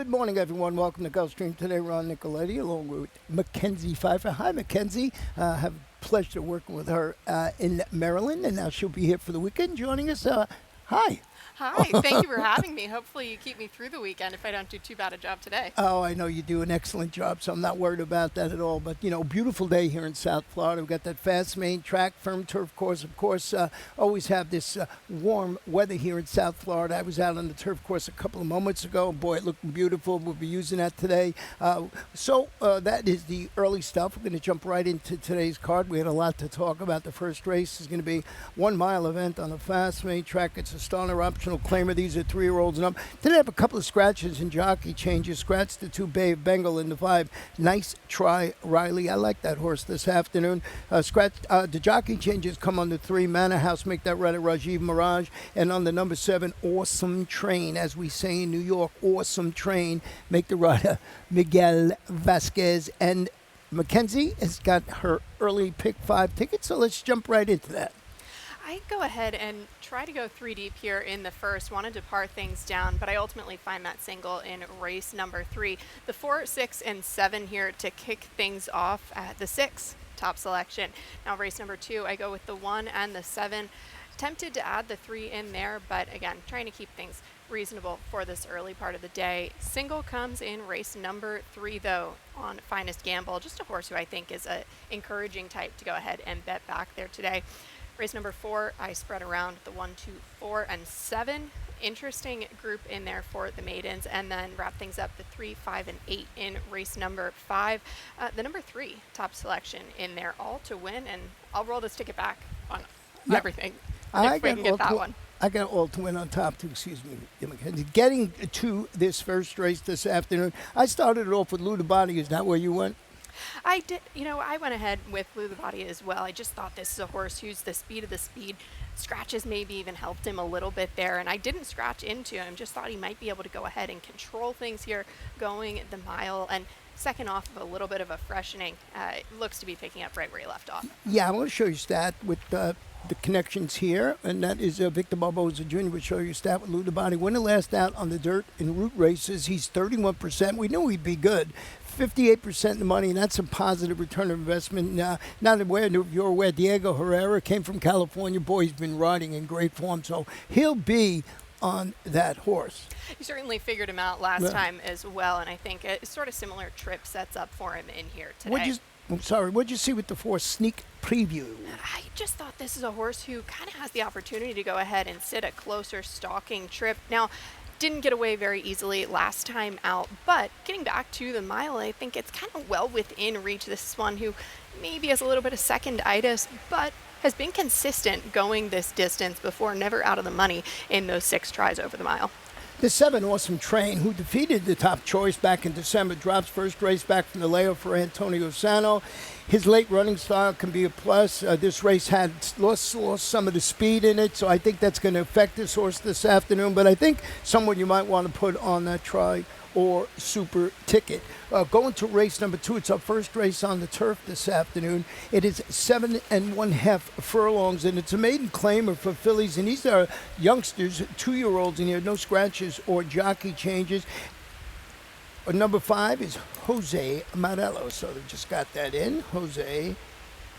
Good morning, everyone. Welcome to Gulfstream. Today, Ron Nicoletti, along with Mackenzie Pfeiffer. Hi, Mackenzie. Have a pleasure working with her in Maryland, and now she'll be here for the weekend joining us. Hi. Hi, thank you for having me. Hopefully you keep me through the weekend if I don't do too bad a job today. Oh, I know you do an excellent job, so I'm not worried about that at all. But, beautiful day here in South Florida. We've got that fast main track, firm turf course. Of course, always have this warm weather here in South Florida. I was out on the turf course a couple of moments ago. Boy, it looked beautiful. We'll be using that today. So that is the early stuff. We're going to jump right into today's card. We had a lot to talk about. The first race is going to be 1 mile event on the fast main track. It's a starter optional claimer. These are 3-year-olds and up. Did have a couple of scratches and jockey changes. Scratched the 2 Bay Bengal in the 5. Nice try, Riley. I like that horse this afternoon. The jockey changes come on the 3 Manor House. Make that right at Rajiv Mirage. And on the number 7, Awesome Train. As we say in New York, Awesome Train. Make the rider Miguel Vasquez. And Mackenzie has got her early pick 5 tickets. So let's jump right into that. I go ahead and try to go 3 deep here in the first. Wanted to par things down, but I ultimately find that single in race number 3. The 4, 6, and 7 here to kick things off at the 6 top selection. Now race number 2, I go with the 1 and the 7. Tempted to add the 3 in there, but again, trying to keep things reasonable for this early part of the day. Single comes in race number 3, though, on Finest Gamble. Just a horse who I think is a encouraging type to go ahead and bet back there today. Race number 4, I spread around the 1, 2, 4, and 7. Interesting group in there for the maidens, and then wrap things up the 3, 5, and 8 in race number 5. The number 3 top selection in there, all to win, and I'll roll this ticket back on everything if we can get that one. I got all to win on top, too. Excuse me. Getting to this first race this afternoon, I started it off with Ludabati. Is that where you went? I did, I went ahead with Ludabati as well. I just thought this is a horse who's the speed of the speed. Scratches maybe even helped him a little bit there, and I didn't scratch into him. Just thought he might be able to go ahead and control things here going the mile, and second off of a little bit of a freshening. It looks to be picking up right where he left off. Yeah, I want to show you stat with the connections here, and that is Victor Barboza Jr. will show you stat with Ludabati. Winner last out on the dirt in route races. He's 31%. We knew he'd be good. 58% of the money, and that's a positive return of investment. Not aware, if you're aware, Diego Herrera came from California. Boy, he's been riding in great form, so he'll be on that horse. You certainly figured him out last time as well, and I think a sort of similar trip sets up for him in here today. What'd you see with the 4 sneak preview? I just thought this is a horse who kind of has the opportunity to go ahead and sit a closer stalking trip. Now, didn't get away very easily last time out, but getting back to the mile, I think it's kind of well within reach. This is one who maybe has a little bit of seconditis, but has been consistent going this distance before, never out of the money in those 6 tries over the mile. The 7, Awesome Train, who defeated the top choice back in December, drops first race back from the layoff for Antonio Sano. His late running style can be a plus. This race had lost some of the speed in it, so I think that's going to affect this horse this afternoon. But I think someone you might want to put on that try or super ticket. Going to race number 2, it's our first race on the turf this afternoon. It is 7 1/2 furlongs, and it's a maiden claimer for fillies. And these are youngsters, 2-year-olds in here, no scratches or jockey changes. Number 5 is Jose Morelos. So they just got that in, Jose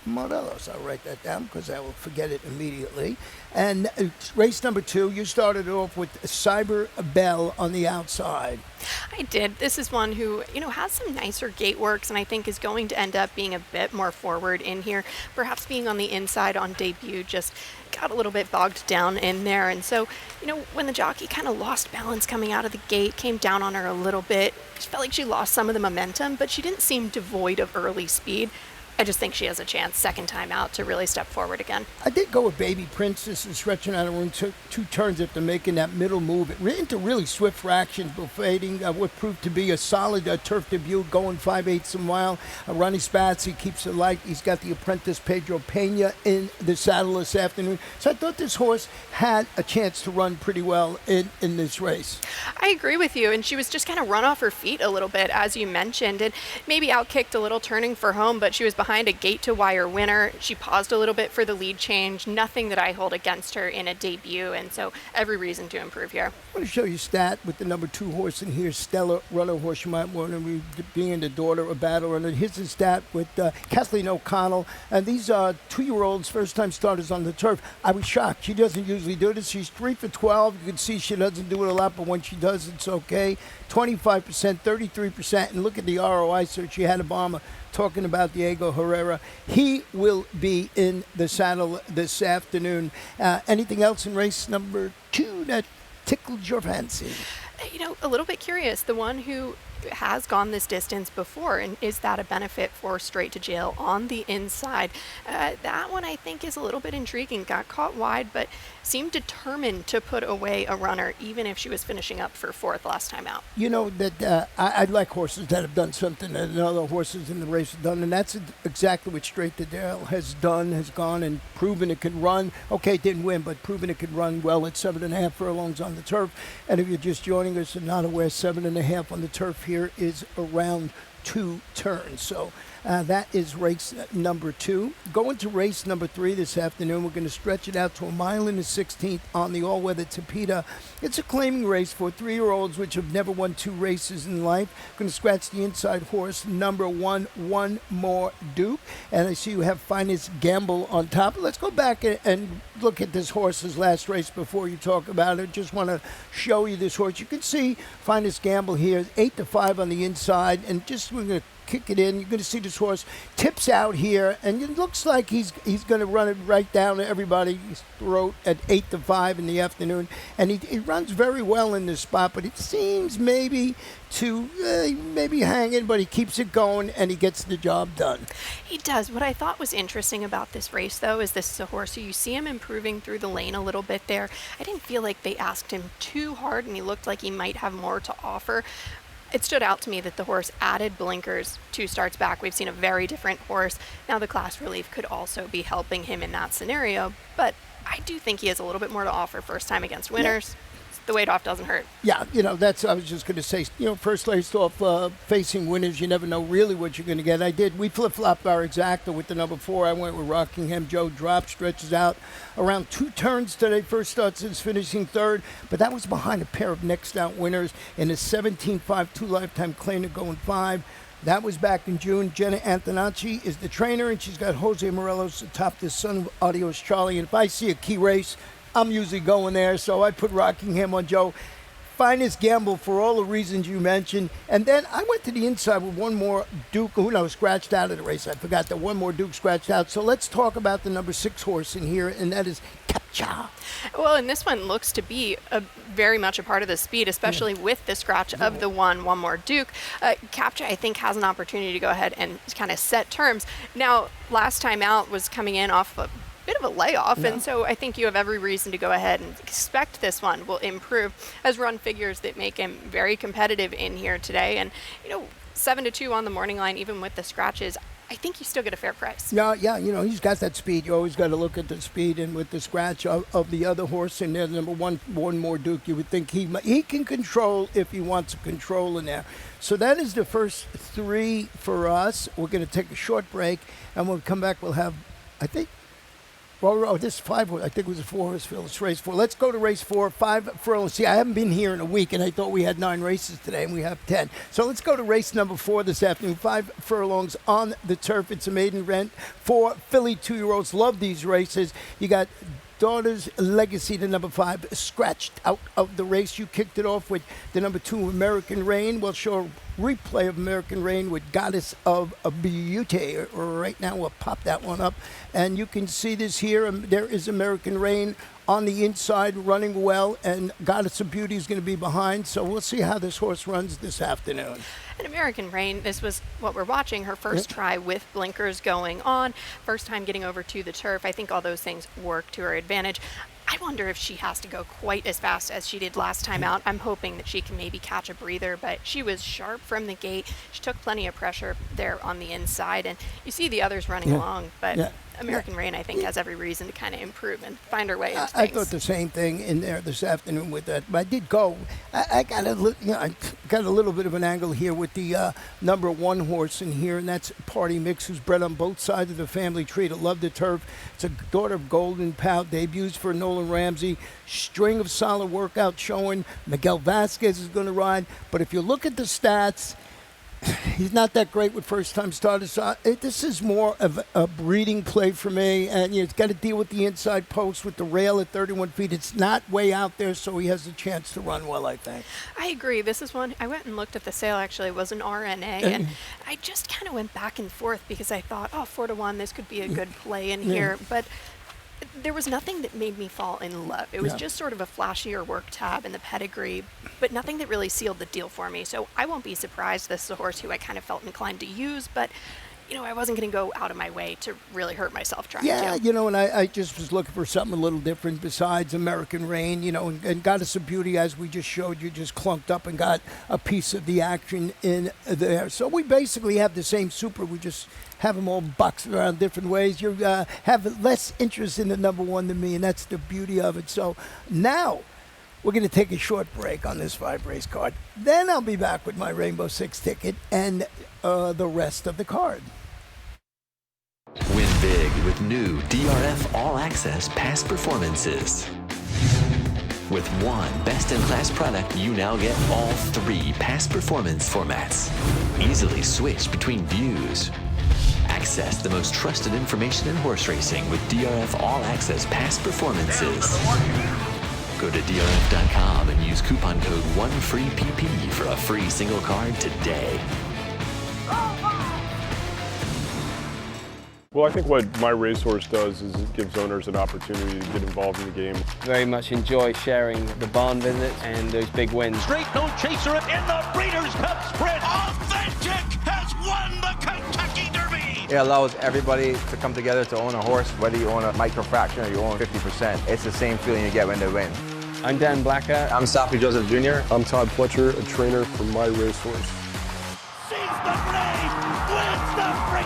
Morelos. I'll write that down because I will forget it immediately. And race number 2, you started off with Cyber Bell on the outside. I did. This is one who, has some nicer gate works, and I think is going to end up being a bit more forward in here. Perhaps being on the inside on debut just got a little bit bogged down in there. And so, when the jockey kind of lost balance coming out of the gate, came down on her a little bit, she felt like she lost some of the momentum, but she didn't seem devoid of early speed. I just think she has a chance second time out to really step forward again. I did go with Baby Princess and stretching out of room 2 turns after making that middle move. It ran into really swift fractions, but fading what proved to be a solid turf debut, going 5/8 a mile. Ronnie Spatz, he keeps it light. He's got the apprentice Pedro Pena in the saddle this afternoon. So I thought this horse had a chance to run pretty well in this race. I agree with you, and she was just kind of run off her feet a little bit, as you mentioned, and maybe outkicked a little turning for home, but she was behind behind a gate-to-wire winner. She paused a little bit for the lead change. Nothing that I hold against her in a debut, and so every reason to improve here. I want to show you a stat with the number 2 horse in here, Stellar Runner horse. You might want to be being the daughter of Battle Runner. Here's a stat with Kathleen O'Connell. And these are 2-year-olds, first-time starters on the turf. I was shocked. She doesn't usually do this. She's 3 for 12. You can see she doesn't do it a lot, but when she does, it's okay. 25%, 33%. And look at the ROI search. You had Obama talking about Diego Herrera. He will be in the saddle this afternoon. Anything else in race number 2 that tickled your fancy? You know, a little bit curious. The one who has gone this distance before, and is that a benefit for Straight to Jail on the inside? That one I think is a little bit intriguing. Got caught wide, but seemed determined to put away a runner, even if she was finishing up for 4th last time out. You know, that I like horses that have done something that other horses in the race have done, and that's exactly what Straight to Jail has done, has gone and proven it can run. Okay, it didn't win, but proven it could run well at 7.5 furlongs on the turf. And if you're just joining us and not aware, 7.5 on the turf here is around 2 turns. So that is race number 2. Going to race number 3 this afternoon, we're going to stretch it out to 1 mile and a 16th on the all-weather Tapeta. It's a claiming race for 3-year-olds which have never won 2 races in life. Going to scratch the inside horse, number 1, One More Duke. And I see you have Finest Gamble on top. Let's go back and look at this horse's last race before you talk about it. Just want to show you this horse. You can see Finest Gamble here, 8-5 on the inside, and just we're going to kick it in. You're going to see this horse tips out here, and it looks like he's going to run it right down to everybody's throat at 8-5 in the afternoon. And he runs very well in this spot, but it seems maybe to maybe hanging, but he keeps it going and he gets the job done. He does. What I thought was interesting about this race, though, is this is a horse who you see him improving through the lane a little bit there. I didn't feel like they asked him too hard, and he looked like he might have more to offer. It stood out to me that the horse added blinkers 2 starts back. We've seen a very different horse. Now the class relief could also be helping him in that scenario, but I do think he has a little bit more to offer first time against winners. The weight off doesn't hurt. Yeah, you know, I was just going to say, you know, first race off facing winners, you never know really what you're going to get. We flip-flopped our exacta with the number 4. I went with Rockingham Joe. Drop, stretches out around 2 turns today. First starts is finishing 3rd, but that was behind a pair of next out winners in a 17-5, 2 lifetime claimer going 5. That was back in June. Jenna Antonacci is the trainer, and she's got Jose Morelos atop the son of Adios Charlie. And if I see a key race, I'm usually going there, so I put Rockingham on Joe. Finest Gamble for all the reasons you mentioned. And then I went to the inside with One More Duke, who knows, scratched out of the race. I forgot that One More Duke scratched out. So let's talk about the number 6 horse in here, and that is Captcha. Well, and this one looks to be very much a part of the speed, especially with the scratch of the One More Duke. Captcha, I think, has an opportunity to go ahead and kind of set terms. Now, last time out was coming in off a bit of a layoff, and so I think you have every reason to go ahead and expect this one will improve, as run figures that make him very competitive in here today. And, you know, 7-2 on the morning line, even with the scratches, I think you still get a fair price. Yeah, you know, he's got that speed. You always got to look at the speed, and with the scratch of the other horse in there, number 1, One More Duke, you would think he can control if he wants to control in there. So that is the first 3 for us. We're going to take a short break, and when we come back, we'll have, I think, well, this is 5. I think it was a 4 horse field. It's race 4. Let's go to race 4. 5 furlongs. See, I haven't been here in a week, and I thought we had 9 races today, and we have 10. So let's go to race number 4 this afternoon. 5 furlongs on the turf. It's a maiden rent for Philly 2-year-olds. Love these races. You got Daughter's Legacy, the number 5, scratched out of the race. You kicked it off with the number 2, American Rain. We'll show a replay of American Rain with Goddess of Beauty. Right now, we'll pop that one up. And you can see this here. There is American Rain on the inside running well, and Goddess of Beauty is going to be behind. So we'll see how this horse runs this afternoon. And American Rain, this was what we're watching, her first try with blinkers going on, first time getting over to the turf. I think all those things work to her advantage. I wonder if she has to go quite as fast as she did last time out. I'm hoping that she can maybe catch a breather, but she was sharp from the gate. She took plenty of pressure there on the inside, and you see the others running along, but American Rain, I think, has every reason to kind of improve and find her way into I things. thought the same thing in there this afternoon with that. But I did go. I got I got a little bit of an angle here with the number 1 horse in here, and that's Party Mix, who's bred on both sides of the family tree to love the turf. It's a daughter of Golden Pal, debuts for Nolan Ramsey. String of solid workouts showing. Miguel Vasquez is going to ride. But if you look at the stats, he's not that great with first-time starters. So this is more of a breeding play for me, and it's got to deal with the inside post with the rail at 31 feet. It's not way out there, so he has a chance to run well, I think. I agree. This is one, I went and looked at the sale, actually. It was an RNA, and I just kind of went back and forth because I thought, 4-1, this could be a good play in here. But there was nothing that made me fall in love. It was just sort of a flashier work tab in the pedigree, but nothing that really sealed the deal for me. So I won't be surprised this is a horse who I kind of felt inclined to use, but I wasn't going to go out of my way to really hurt myself trying to. And I just was looking for something a little different besides American Rain, and Goddess of Beauty, as we just showed you, just clunked up and got a piece of the action in there. So we basically have the same super. We just have them all boxed around different ways. You have less interest in the number 1 than me, and that's the beauty of it. So now we're going to take a short break on this 5-race card. Then I'll be back with my Rainbow Six ticket and the rest of the card. Win big with new DRF All Access past performances. With one best-in-class product, you now get all 3 past performance formats. Easily switch between views. Access the most trusted information in horse racing with DRF All Access past performances. Go to DRF.com and use coupon code 1FREEPP for a free single card today. Well, I think what My Racehorse does is it gives owners an opportunity to get involved in the game. Very much enjoy sharing the barn visits and those big wins. Straight no chaser in the Breeders' Cup Sprint. Authentic has won the Kentucky Derby. It allows everybody to come together to own a horse, whether you own a microfraction or you own 50%. It's the same feeling you get when they win. I'm Dan Blacker. I'm Safi Joseph Jr. I'm Todd Fletcher, a trainer for My Racehorse. Sees the blade, wins the break.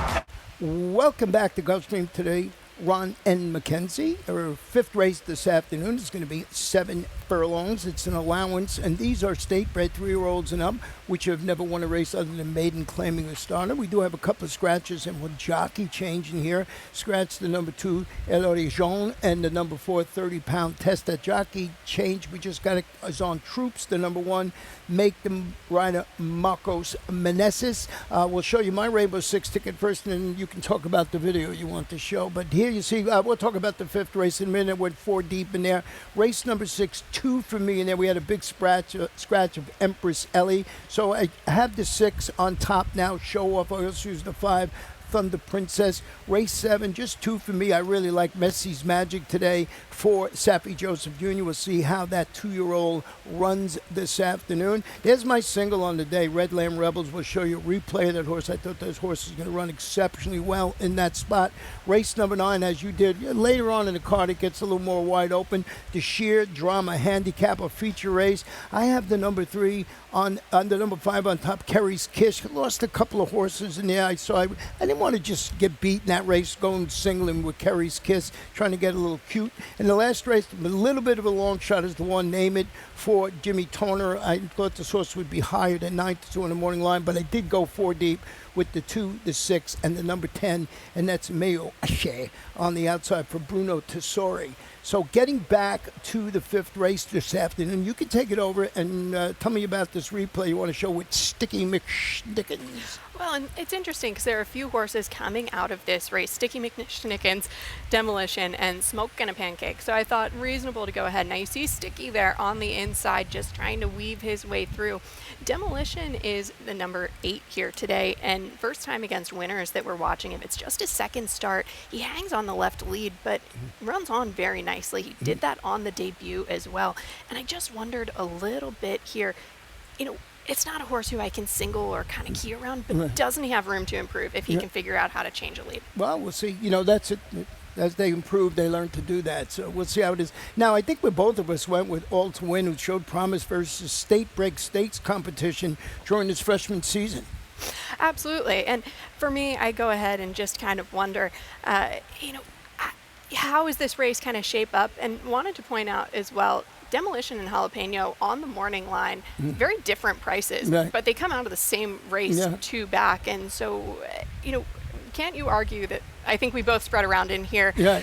Welcome back to Gulfstream today. Ron and Mackenzie. Our 5th race this afternoon is going to be 7 furlongs. It's an allowance, and these are state-bred 3-year-olds and up, which have never won a race other than maiden claiming a starter. We do have a couple of scratches and one jockey change in here. Scratch the number 2, El Orijon, and the number 4, 30-pound test. That jockey change we just got is on Troops, the number 1, Make Them Rider Marcos Meneses. We'll show you my Rainbow Six ticket first, and then you can talk about the video you want to show. But here you see, we'll talk about the 5th race in a minute. Went 4 deep in there. Race number 6, 2 for me in there. We had a big scratch of Empress Ellie. So I have the 6 on top now. Show off. I also use the 5. Thunder Princess. Race 7, just 2 for me. I really like Messi's Magic today for Safi Joseph Jr. We'll see how that 2-year-old runs this afternoon. There's my single on the day, Red Lamb Rebels. We'll show you a replay of that horse. I thought this horse is going to run exceptionally well in that spot. Race number 9, as you did. Later on in the card, it gets a little more wide open. The sheer drama handicap, a feature race. I have the number 3 on the number 5 on top, Kerry's Kiss. Lost a couple of horses in there, so I didn't want to just get beat in that race, going singling with Kerry's Kiss, trying to get a little cute. In the last race, a little bit of a long shot is the one, Name It, for Jimmy Toner. I thought this horse would be higher than 9-2 on the morning line, but I did go 4 deep with the 2, the 6, and the number 10, and that's Mayo Ache on the outside for Bruno Tessori. So getting back to the 5th race this afternoon, you can take it over and tell me about this replay you want to show with Sticky McStickins. Well, and it's interesting because there are a few horses coming out of this race, Sticky McSnickens, Demolition, and Smoke and a Pancake. So I thought reasonable to go ahead. Now you see Sticky there on the inside just trying to weave his way through. Demolition is the number 8 here today, and first time against winners that we're watching him. It's just his 2nd start. He hangs on the left lead, but runs on very nicely. He did that on the debut as well. And I just wondered a little bit here, it's not a horse who I can single or kind of key around, but doesn't he have room to improve if he can figure out how to change a lead? Well, we'll see. That's it. As they improve, they learn to do that. So we'll see how it is. Now, I think both of us went with All to Win, who showed promise versus State Break Stakes competition during his freshman season. Absolutely. And for me, I go ahead and just kind of wonder, how is this race kind of shape up? And wanted to point out as well, Demolition and Jalapeno on the morning line, very different prices, Right. but they come out of the same race Yeah. two back. And so, can't you argue that I think we both spread around in here? Yeah.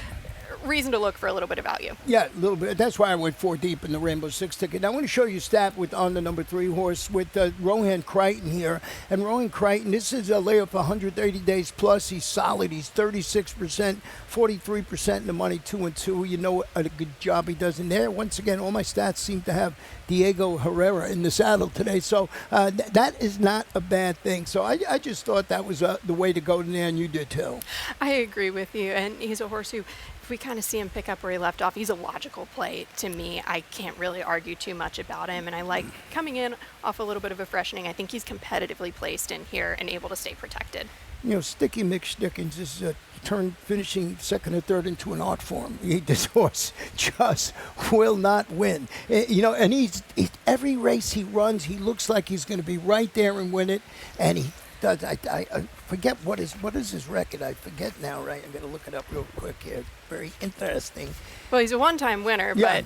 Reason to look for a little bit of value. Yeah, a little bit. That's why I went 4 deep in the Rainbow Six ticket. Now, I want to show you a stat on the number 3 horse with Rohan Crichton here. And Rohan Crichton, this is a layup 130 days plus. He's solid. He's 36%, 43% in the money, 2-2. You know what a good job he does in there. Once again, all my stats seem to have Diego Herrera in the saddle today. So that is not a bad thing. So I just thought that was the way to go there, and you did too. I agree with you. And he's a horse who, if we kind of see him pick up where he left off, he's a logical play to me. I can't really argue too much about him. And I like coming in off a little bit of a freshening. I think he's competitively placed in here and able to stay protected. Sticky McStickins is finishing second or third into an art form. This horse just will not win. And he's every race he runs, he looks like he's going to be right there and win it. And he does. I forget what is his record. I forget now. Right, I'm going to look it up real quick here. Very interesting. Well, he's a one-time winner, but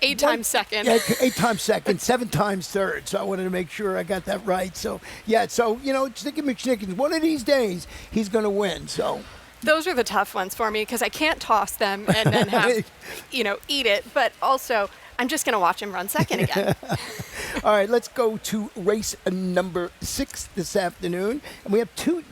8 times second. Yeah, 8 times second, 7 times third. So I wanted to make sure I got that right. So Sticky McStickins, one of these days he's going to win. So. Those are the tough ones for me because I can't toss them and then have, eat it. But also, I'm just going to watch him run second again. All right, let's go to race number 6 this afternoon. And we have 2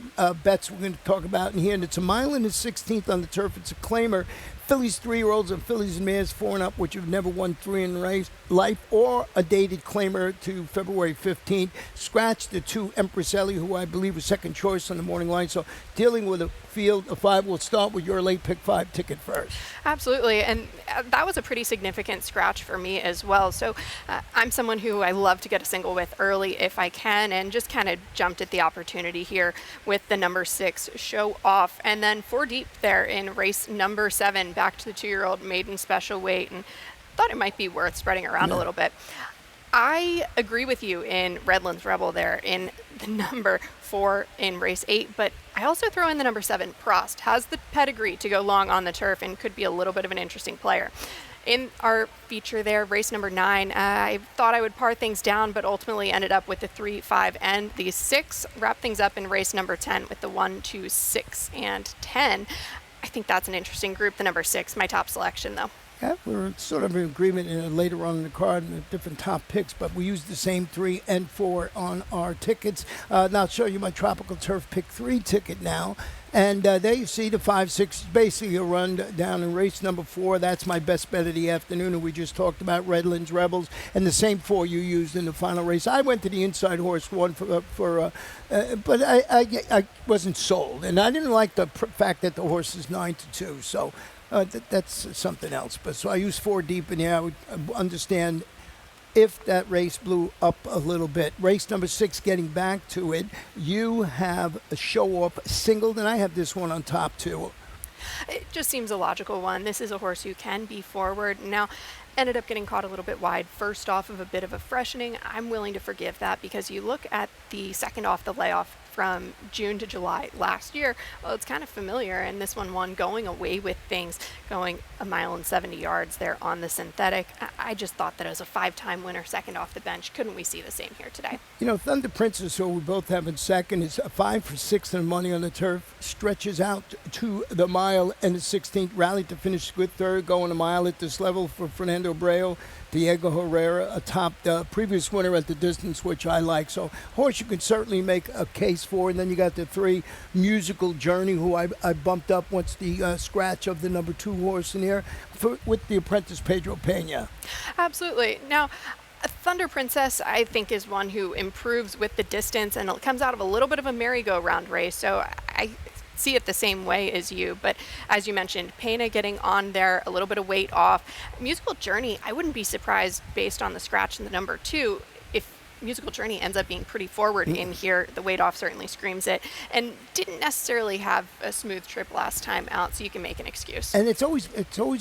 bets we're going to talk about in here. And it's a mile and a 16th on the turf. It's a claimer. Fillies 3-year-olds and fillies and mares 4 and up, which have never won 3 in life, or a dated claimer to February 15th. Scratch the 2 Empress Ellie, who I believe was second choice on the morning line. So dealing with a field of 5, we'll start with your late pick 5 ticket first. Absolutely, and that was a pretty significant scratch for me as well. So I'm someone who I love to get a single with early if I can, and just kind of jumped at the opportunity here with the number 6 Show Off, and then 4 deep there in race number 7, back to the 2-year-old maiden special weight, and thought it might be worth spreading around a little bit. I agree with you in Redlands Rebel there in the number 4 in race 8, but I also throw in the number 7 Prost. Has the pedigree to go long on the turf and could be a little bit of an interesting player. In our feature there, race number 9, I thought I would par things down, but ultimately ended up with the 3, 5, and the 6. Wrap things up in race number 10 with the 1, 2, 6, and 10. I think that's an interesting group. The number 6, my top selection, though. Yeah, we're sort of in agreement later on in the card in the different top picks, but we use the same 3 and 4 on our tickets. Now I'll show you my Tropical Turf Pick 3 ticket now. And there you see the 5, 6, basically a run down in race number 4. That's my best bet of the afternoon, and we just talked about Redlands Rebels, and the same 4 you used in the final race. I went to the inside horse one but I wasn't sold, and I didn't like the fact that the horse is 9-2, so that's something else. But so I used 4 deep in there. I would understand if that race blew up a little bit. Race number 6, getting back to it, you have a Show Off singled, and I have this one on top too. It just seems a logical one. This is a horse who can be forward. Now, ended up getting caught a little bit wide first off of a bit of a freshening. I'm willing to forgive that because you look at the second off the layoff from June to July last year, well, it's kind of familiar, and this one won going away with things, going 1 mile and 70 yards there on the synthetic. I just thought that as a 5-time winner, second off the bench, couldn't we see the same here today? Thunder Princess, who we both have in second, is 5 for 6 in money on the turf, stretches out to the mile and the 16th, rallied to finish with third, going a mile at this level for Fernando Abreu. Diego Herrera, atop the previous winner at the distance, which I like. So, horse you can certainly make a case for. And then you got the 3 Musical Journey, who I bumped up once the scratch of the number 2 horse in here with the apprentice Pedro Pena. Absolutely. Now, Thunder Princess, I think, is one who improves with the distance, and it comes out of a little bit of a merry-go-round race. So I see it the same way as you, but as you mentioned, Pena getting on there, a little bit of weight off. Musical Journey, I wouldn't be surprised based on the scratch in the number 2 if musical journey ends up being pretty forward in here. The weight off certainly screams it, and didn't necessarily have a smooth trip last time out, so you can make an excuse. And it's always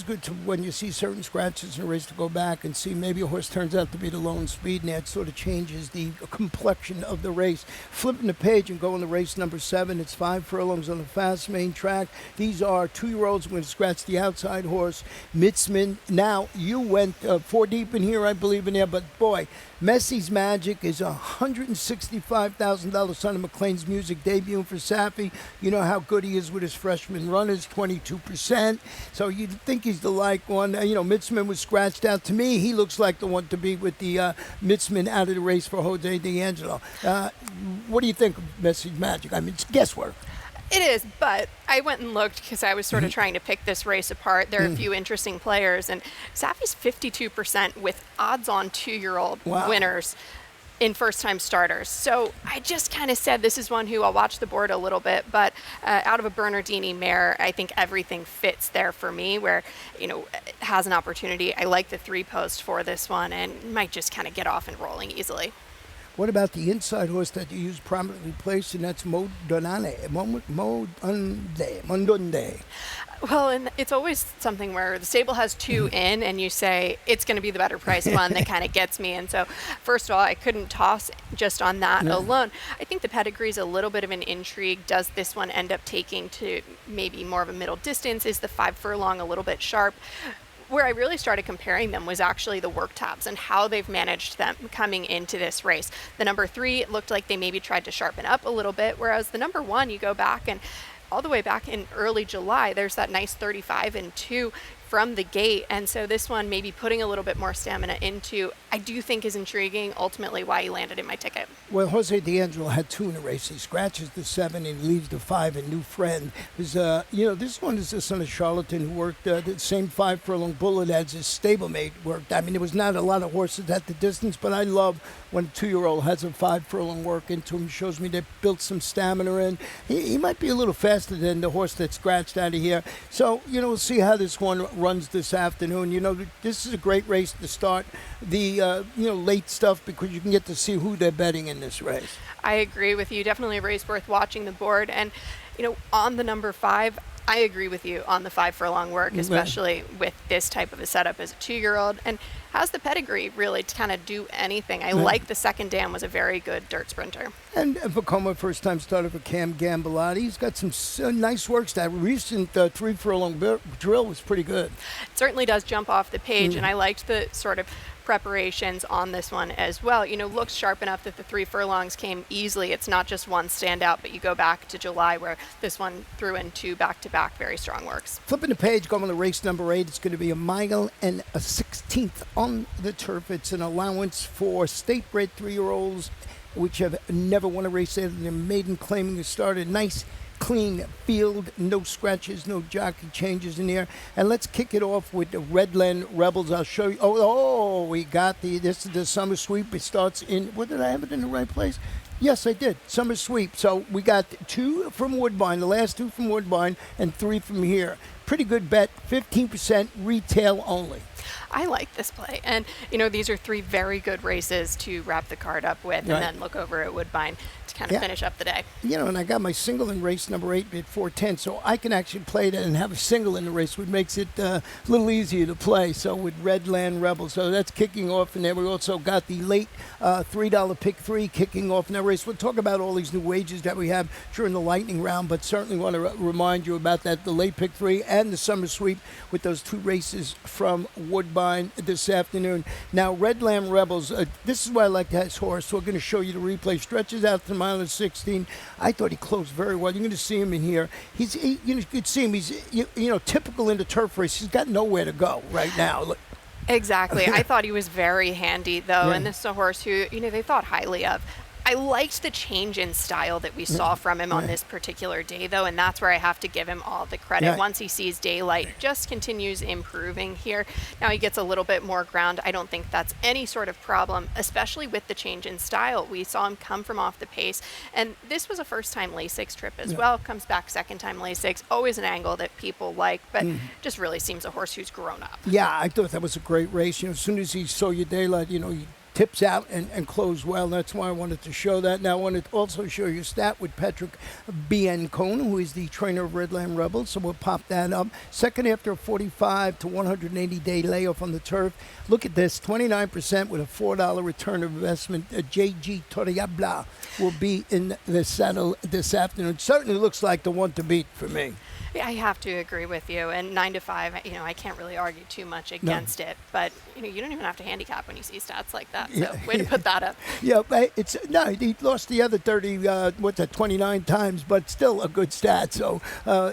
good to, when you see certain scratches in a race, to go back and see maybe a horse turns out to be the lone speed, and that sort of changes the complexion of the race. Flipping the page and going to race number 7, it's 5 furlongs on the fast main track. These are 2-year-olds. We're going to scratch the outside horse, Mitzman. Now, you went 4 deep in here, I believe, in there, but boy, Messi's Magic is a $165,000 son of McLean's Music debut for Safi. You know how good he is with his freshman runners, 22%. So you'd think he's the like one. Mitzman was scratched out. To me, he looks like the one to be with the Mitzman out of the race for Jose D'Angelo. What do you think of Messi's Magic? I mean, it's guesswork. It is, but I went and looked because I was sort of trying to pick this race apart. There are a few interesting players, and Safi's 52% with odds-on 2-year-old winners in first-time starters. So I just kind of said this is one who I'll watch the board a little bit, but out of a Bernardini mare, I think everything fits there for me, where, it has an opportunity. I like the 3-post for this one and might just kind of get off and rolling easily. What about the inside horse that you use prominently placed, and that's Mondonde? Well, and it's always something where the stable has 2 in, and you say it's going to be the better priced one that kind of gets me. And so, first of all, I couldn't toss just on that alone. I think the pedigree is a little bit of an intrigue. Does this one end up taking to maybe more of a middle distance? Is the 5 furlong a little bit sharp? Where I really started comparing them was actually the work tabs and how they've managed them coming into this race. The number 3 looked like they maybe tried to sharpen up a little bit, whereas the number 1, you go back and all the way back in early July, there's that nice 35-2 from the gate. And so this one maybe putting a little bit more stamina into, I do think is intriguing, ultimately why he landed in my ticket. Well, Jose D'Angelo had 2 in the race. He scratches the 7 and leaves the 5, a new friend. This one is the son of Charlatan, who worked the same 5 furlong bullet as his stablemate worked. I mean, there was not a lot of horses at the distance, but I love when a 2-year-old has a 5 furlong work into him. Shows me they built some stamina in. He might be a little faster than the horse that scratched out of here. So, we'll see how this one runs this afternoon. This is a great race to start the late stuff, because you can get to see who they're betting in this race. I agree with you. Definitely a race worth watching the board. And, on the number 5, I agree with you on the 5 furlong work, especially with this type of a setup as a 2-year-old, and has the pedigree really to kind of do anything. I like the second dam, was a very good dirt sprinter. And Vacoma, first-time starter for Cam Gambilotti. He's got some nice works. That recent 3 furlong drill was pretty good. It certainly does jump off the page, and I liked the sort of preparations on this one as well. Looks sharp enough that the 3 furlongs came easily. It's not just one standout, but you go back to July where this one threw in 2 back-to-back very strong works. Flipping the page, going to race number 8. It's going to be a mile and a 16th on the turf. It's an allowance for state-bred 3-year-olds, which have never won a race. They're maiden claiming to start a nice clean field, no scratches, no jockey changes in here. And let's kick it off with the Redland Rebels. I'll show you. We got this is the summer sweep. It starts in, did I have it in the right place? Yes, I did. Summer sweep. So we got 2 from Woodbine, the last 2 from Woodbine, and 3 from here. Pretty good bet, 15% retail only. I like this play. And, these are 3 very good races to wrap the card up with, and then look over at Woodbine to kind of finish up the day. And I got my single in race number 8 at 410, so I can actually play that and have a single in the race, which makes it a little easier to play. So with Redland Rebels, so that's kicking off in there. We also got the late $3 pick 3 kicking off in that race. We'll talk about all these new wages that we have during the lightning round, but certainly want to remind you about that, the late pick 3 and the summer sweep with those 2 races from Woodbine this afternoon. Now, Redland Rebels, this is why I like that horse. We're going to show you the replay. Stretches out to the mile and 16. I thought he closed very well. You're going to see him in here. You could see him. He's typical in the turf race. He's got nowhere to go right now. Look. Exactly. I thought he was very handy, though, and this is a horse who, they thought highly of. I liked the change in style that we saw from him on this particular day, though, and that's where I have to give him all the credit. Once he sees daylight, just continues improving here. Now he gets a little bit more ground. I don't think that's any sort of problem, especially with the change in style. We saw him come from off the pace, and this was a first-time Lasix trip as well. Comes back second-time Lasix, always an angle that people like, but just really seems a horse who's grown up. Yeah, I thought that was a great race. As soon as he saw you daylight, he tips out and close well. That's why I wanted to show that. Now I wanted to also show you a stat with Patrick Biancone, who is the trainer of Redland Rebels. So we'll pop that up. Second after a 45 to 180 day layoff on the turf. Look at this, 29% with a $4 return of investment. JG Torreabla will be in the saddle this afternoon. Certainly looks like the one to beat for me. Yeah, I have to agree with you. And 9 to 5, I can't really argue too much against it. But you don't even have to handicap when you see stats like that. So way to put that up. Yeah, he lost the other 29 times, but still a good stat. So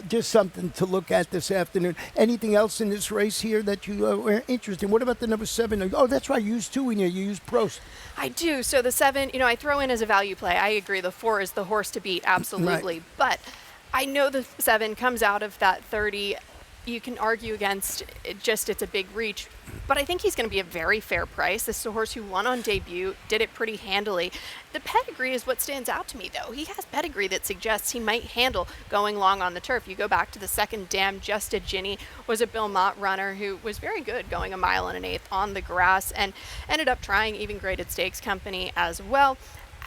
just something to look at this afternoon. Anything else in this race here that you were interested in? What about the number 7? Oh, that's right. You used 2 in here. You used Prost. I do. So the 7, I throw in as a value play. I agree. The 4 is the horse to beat. Absolutely. Right. But I know the 7 comes out of that 30. You can argue against it, it's a big reach, but I think he's going to be a very fair price. This is a horse who won on debut, did it pretty handily. The pedigree is what stands out to me, though. He has pedigree that suggests he might handle going long on the turf. You go back to the second dam, Just a Ginny was a Bill Mott runner who was very good going 1 1/8 on the grass and ended up trying even graded stakes company as well.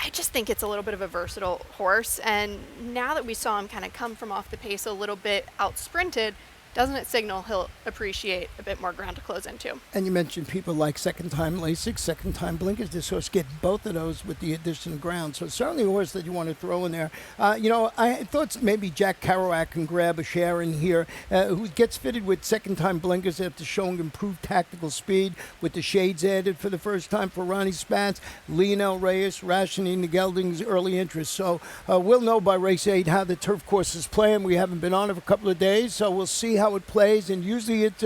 I just think it's a little bit of a versatile horse, and now that we saw him kind of come from off the pace a little bit, out sprinted, doesn't it signal he'll appreciate a bit more ground to close into? And you mentioned people like second-time Lasix, second-time blinkers. This horse get both of those with the addition of ground. So certainly a horse that you want to throw in there. I thought maybe Jack Kerouac can grab a share in here, who gets fitted with second-time blinkers after showing improved tactical speed with the shades added for the first time for Ronnie Spence, Lionel Reyes, rationing the gelding's early interest. So we'll know by race 8 how the turf course is playing. We haven't been on it for a couple of days, so we'll see how it plays, and usually it's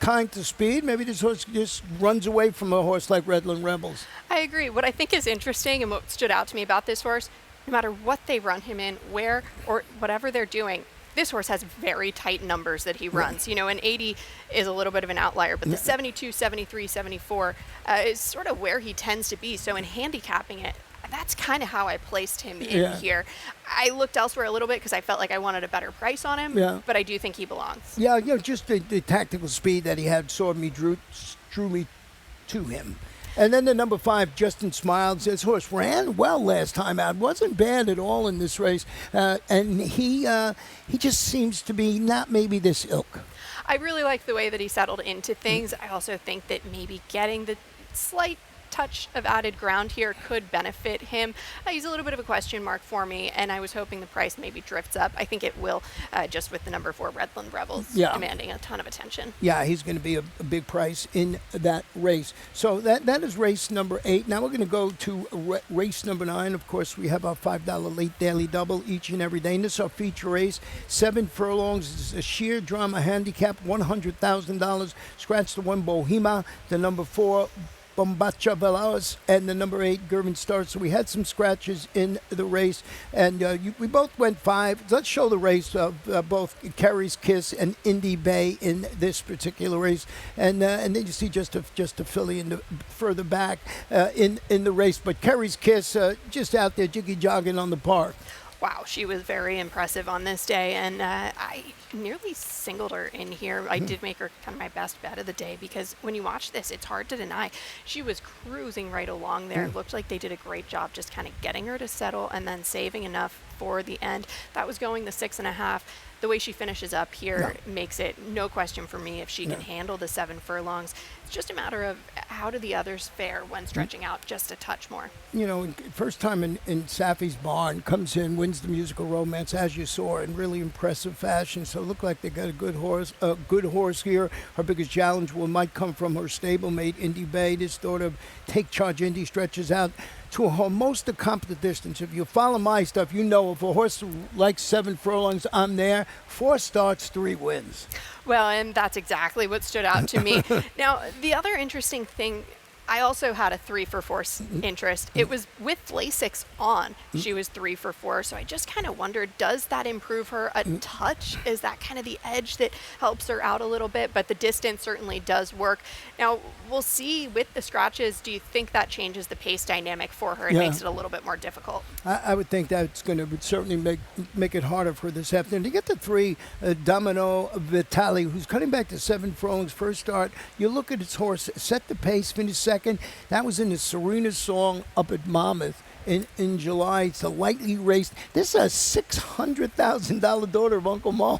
kind to speed. Maybe this horse just runs away from a horse like Redland Rebels. I agree. What I think is interesting and what stood out to me about this horse, no matter what they run him in, where or whatever they're doing, this horse has very tight numbers that he runs. Right. An 80 is a little bit of an outlier, but the 72, 73, 74 is sort of where he tends to be. So in handicapping it, that's kind of how I placed him in here. I looked elsewhere a little bit because I felt like I wanted a better price on him, but I do think he belongs. Yeah, just the tactical speed that he had drew me to him. And then the number 5, Justin Smiles. This horse ran well last time out. Wasn't bad at all in this race. And he just seems to be not maybe this ilk. I really like the way that he settled into things. I also think that maybe getting the slight touch of added ground here could benefit him. He's a little bit of a question mark for me, and I was hoping the price maybe drifts up. I think it will, just with the number 4 Redland Rebels demanding a ton of attention. Yeah, he's going to be a big price in that race. So that is race number 8. Now we're going to go to race number 9. Of course, we have our $5 late daily double each and every day. And this is our feature race. 7 furlongs. This is a sheer drama handicap, $100,000. Scratch the 1 Bohema, the number 4 Bombacha Velas, and the number 8 Gervin Star. So we had some scratches in the race, and we both went 5. Let's show the race of both Kerry's Kiss and Indy Bay in this particular race, and then you see just a filly in the further back in the race. But Kerry's Kiss just out there jiggy jogging on the park. Wow, she was very impressive on this day, and I nearly singled her in here. I did make her kind of my best bet of the day because when you watch this, it's hard to deny. She was cruising right along there. It looked like they did a great job just kind of getting her to settle and then saving enough for the end. That was going the 6.5. The way she finishes up here makes it no question for me if she can handle the 7 furlongs. It's just a matter of how do the others fare when stretching out just a touch more. First time in Safi's barn, comes in, wins the musical romance, as you saw, in really impressive fashion. So it looked like they got a good horse here. Her biggest challenge might come from her stablemate, Indy Bay. This sort of take charge Indy stretches out to almost a competent distance. If you follow my stuff, you know if a horse likes 7 furlongs, I'm there. 4 starts, 3 wins. Well, and that's exactly what stood out to me. Now, the other interesting thing, I also had a 3 for 4 interest. It was with Lasix on. She was 3 for 4. So I just kind of wondered, does that improve her a touch? Is that kind of the edge that helps her out a little bit? But the distance certainly does work. Now, we'll see with the scratches, do you think that changes the pace dynamic for her and makes it a little bit more difficult? I would think that's going to certainly make it harder for this afternoon. To get the 3, Domino Vitali, who's cutting back to 7 furlongs first start. You look at his horse, set the pace, finish 2nd second. That was in the Serena Song up at Monmouth in July. It's a lightly raced. This is a $600,000 daughter of Uncle Mo.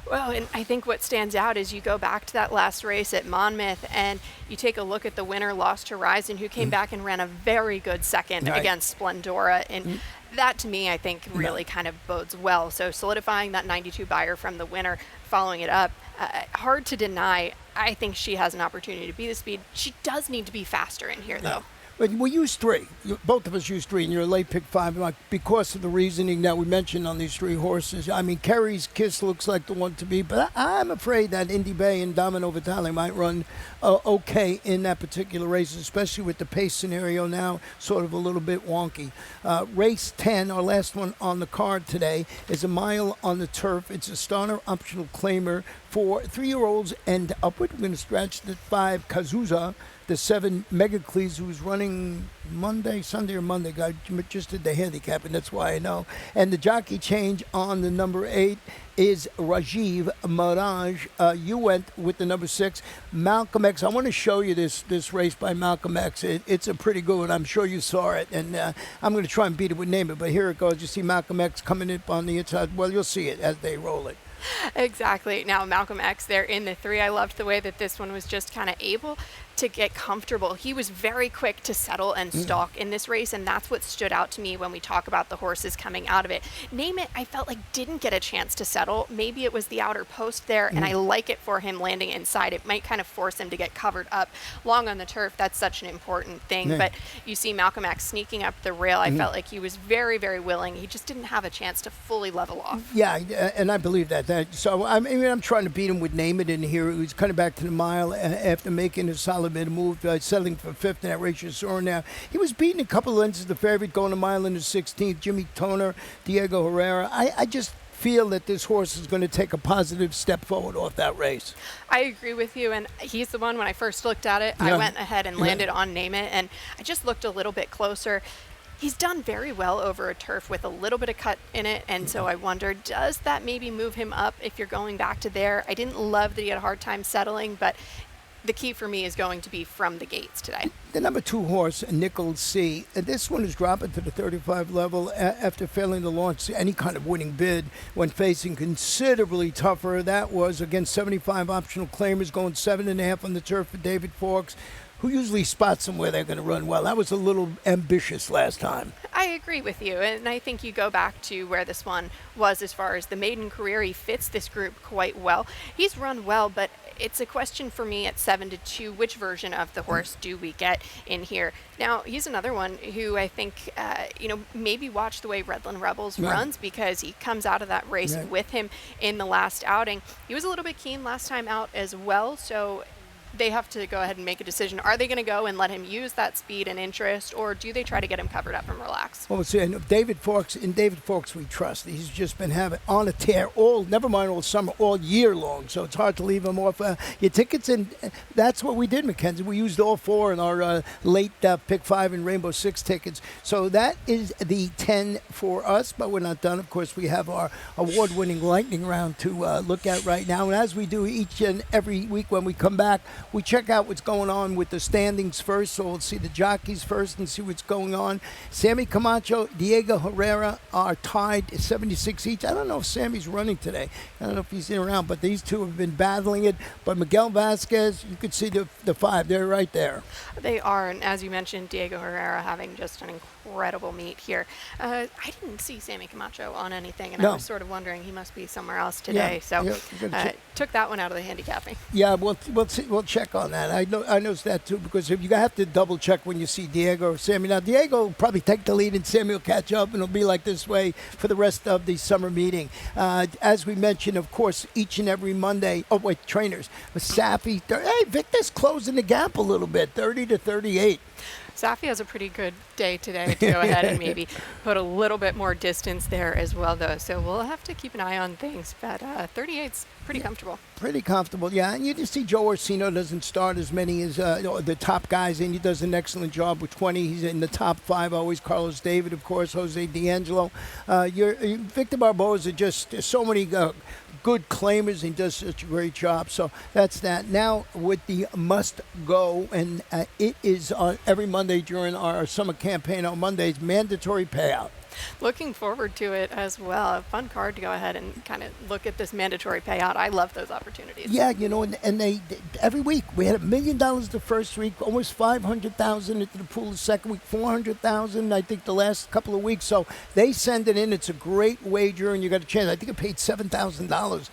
Well, and I think what stands out is you go back to that last race at Monmouth and you take a look at the winner, Lost Horizon, who came back and ran a very good second against Splendora. And that, to me, I think really kind of bodes well. So solidifying that 92 buyer from the winner, following it up, hard to deny. I think she has an opportunity to be the speed. She does need to be faster in here, though. But we use three. Both of us use three, and you're a late pick five because of the reasoning that we mentioned on these three horses. I mean, Kerry's Kiss looks like the one to be, but I'm afraid that Indy Bay and Domino Vitale might run okay in that particular race, especially with the pace scenario now sort of a little bit wonky. Race 10, our last one on the card today, is a mile on the turf. It's a starter optional claimer for 3-year-olds and upward. We're going to stretch the 5 Kazuza. The 7 Megacles, who's running Sunday or Monday. I just did the handicapping, that's why I know. And the jockey change on the number 8 is Rajiv Mirage. You went with the number 6, Malcolm X. I want to show you this race by Malcolm X. It's a pretty good one. I'm sure you saw it. And I'm going to try and beat it with Name It. But here it goes. You see Malcolm X coming up on the inside. Well, you'll see it as they roll it. Exactly. Now, Malcolm X there in the 3. I loved the way that this one was just kind of able to get comfortable. He was very quick to settle and stalk in this race, and that's what stood out to me when we talk about the horses coming out of it. Name It, I felt like didn't get a chance to settle. Maybe it was the outer post there, and I like it for him landing inside. It might kind of force him to get covered up long on the turf. That's such an important thing. But you see Malcolm X sneaking up the rail. I felt like he was very, very willing. He just didn't have a chance to fully level off. Yeah, and I believe that. So I'm trying to beat him with Name It in here. He was coming back to the mile after making a solid bit of move, settling for 5th in that race you saw now. He was beating a couple of lengths of the favorite, going a mile in the 16th. Jimmy Toner, Diego Herrera. I just feel that this horse is going to take a positive step forward off that race. I agree with you, and he's the one when I first looked at it, I went ahead and landed on Name It, and I just looked a little bit closer. He's done very well over a turf with a little bit of cut in it, and so I wonder, does that maybe move him up if you're going back to there? I didn't love that he had a hard time settling, but the key for me is going to be from the gates today. The number 2 horse, Nickel C. This one is dropping to the 35 level after failing to launch any kind of winning bid when facing considerably tougher. That was against 75 optional claimers, going 7.5 on the turf for David Fawkes, who usually spots them where they're going to run well. That was a little ambitious last time. I agree with you, and I think you go back to where this one was as far as the maiden career. He fits this group quite well. He's run well, but it's a question for me at 7-2, which version of the horse do we get in here? Now, he's another one who I think, maybe watch the way Redland Rebels runs, because he comes out of that race with him in the last outing. He was a little bit keen last time out as well, so they have to go ahead and make a decision. Are they going to go and let him use that speed and interest, or do they try to get him covered up and relax? Well, see, David Fawkes we trust. He's just been having on a tear never mind all summer, all year long. So it's hard to leave him off your tickets. And that's what we did, Mackenzie. We used all 4 in our late pick 5 and Rainbow 6 tickets. So that is the 10 for us, but we're not done. Of course, we have our award-winning lightning round to look at right now. And as we do each and every week when we come back, we check out what's going on with the standings first, so we'll see the jockeys first and see what's going on. Sammy Camacho, Diego Herrera are tied at 76 each. I don't know if Sammy's running today. I don't know if he's in around, but these two have been battling it. But Miguel Vasquez, you could see the 5. They're right there. They are, and as you mentioned, Diego Herrera having just an incredible meet here. I didn't see Sammy Camacho on anything, and I was sort of wondering he must be somewhere else today. Took that one out of the handicapping. Yeah, we'll check on that. I noticed that too, because if you have to double check when you see Diego or Sammy. Now Diego will probably take the lead, and Sammy will catch up, and it'll be like this way for the rest of the summer meeting. As we mentioned, of course, each and every Monday. Oh wait, trainers. Safi. Hey, Victor's closing the gap a little bit, 30-38. Safi has a pretty good day today to go ahead and maybe put a little bit more distance there as well, though. So we'll have to keep an eye on things. But 38's pretty comfortable. Pretty comfortable, yeah. And you just see Joe Orsino doesn't start as many as the top guys, and he does an excellent job with 20. He's in the top 5 always. Carlos David, of course, Jose D'Angelo. Victor Barboza, just so many good claimers. He does such a great job. So that's that. Now with the must go, and it is on every Monday during our summer campaign on Mondays, mandatory payout. Looking forward to it as well. A fun card to go ahead and kind of look at this mandatory payout. I love those opportunities. Yeah, and they every week we had $1 million the first week, almost 500,000 into the pool the second week, 400,000 I think the last couple of weeks. So they send it in. It's a great wager, and you got a chance. I think I paid $7,000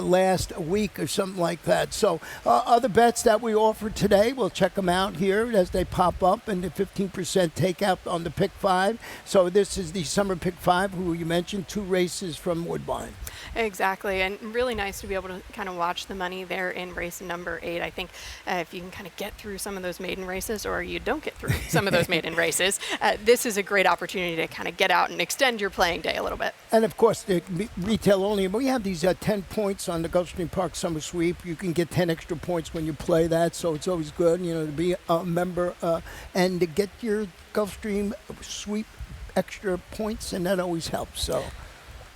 last week or something like that. So other bets that we offered today, we'll check them out here as they pop up, and the 15% takeout on the pick 5. So this is the Summer Pick 5, who you mentioned, 2 races from Woodbine. Exactly, and really nice to be able to kind of watch the money there in race number 8. I think if you can kind of get through some of those maiden races, or you don't get through some of those maiden races, this is a great opportunity to kind of get out and extend your playing day a little bit. And of course, the retail only. We have these 10 points on the Gulfstream Park Summer Sweep. You can get 10 extra points when you play that, so it's always good, to be a member and to get your Gulfstream Sweep extra points, and that always helps. So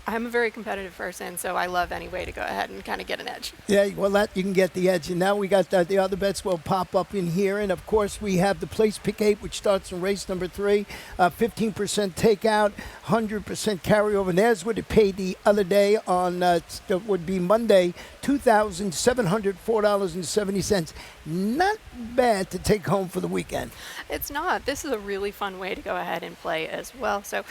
I'm a very competitive person, so I love any way to go ahead and kind of get an edge. Yeah, well, that you can get the edge. And now we got the other bets will pop up in here. And, of course, we have the Place Pick 8, which starts in race number 3. 15% takeout, 100% carryover. And there's what it paid the other day on, would be Monday, $2,704.70. Not bad to take home for the weekend. It's not. This is a really fun way to go ahead and play as well. So,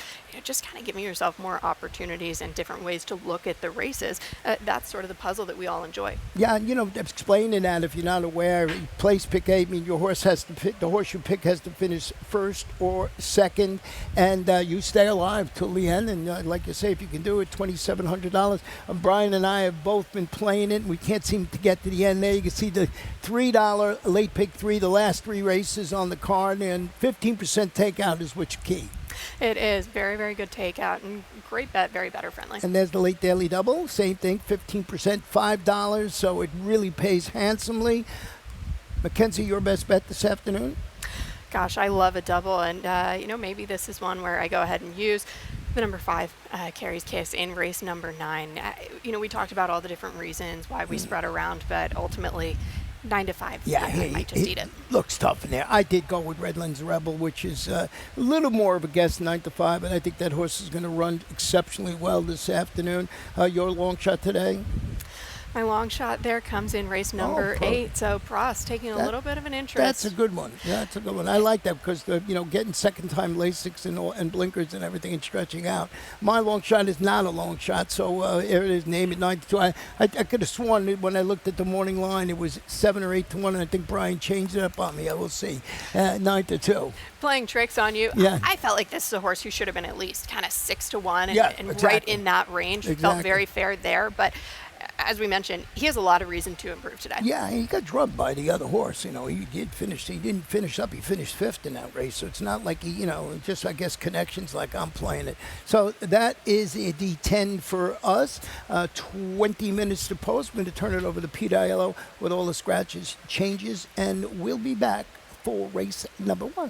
just kind of giving yourself more opportunities and different ways to look at the races. That's sort of the puzzle that we all enjoy. Yeah, and explaining that if you're not aware, Place Pick 8 means your horse has to pick, the horse you pick has to finish first or second, and you stay alive till the end. And like you say, if you can do it, $2,700. Brian and I have both been playing it, and we can't seem to get to the end there. You can see the $3 late pick 3, the last 3 races on the card, and 15% takeout is what's key. It is very, very good takeout and great bet, very better friendly. And there's the late daily double, same thing, 15%, $5, so it really pays handsomely. Mackenzie, your best bet this afternoon? Gosh, I love a double, and maybe this is one where I go ahead and use the number 5, Carrie's Kiss, in race number 9. We talked about all the different reasons why we spread around, but ultimately 9 to 5. Yeah, I might just eat it. Looks tough in there. I did go with Redlands Rebel, which is a little more of a guess, 9 to 5, and I think that horse is going to run exceptionally well this afternoon. Your long shot today? My long shot there comes in race number 8. So Prost taking a little bit of an interest. That's a good one. Yeah, that's a good one. I like that because getting second time Lasix and blinkers and everything and stretching out. My long shot is not a long shot, so here it is. Name it 9 to 2. I could have sworn when I looked at the morning line it was 7 or 8 to 1, and I think Brian changed it up on me. I will see. 9 to 2. Playing tricks on you. Yeah. I felt like this is a horse who should have been at least kind of 6 to 1 and, exactly. Right in that range. Exactly. Felt very fair there, but as we mentioned, he has a lot of reason to improve today. Yeah, he got drubbed by the other horse. He didn't finish up. He finished 5th in that race. So it's not like he, just, I guess, connections like I'm playing it. So that is a D10 for us. 20 minutes to post. I'm going to turn it over to Pete Aiello with all the scratches, changes, and we'll be back for race number 1.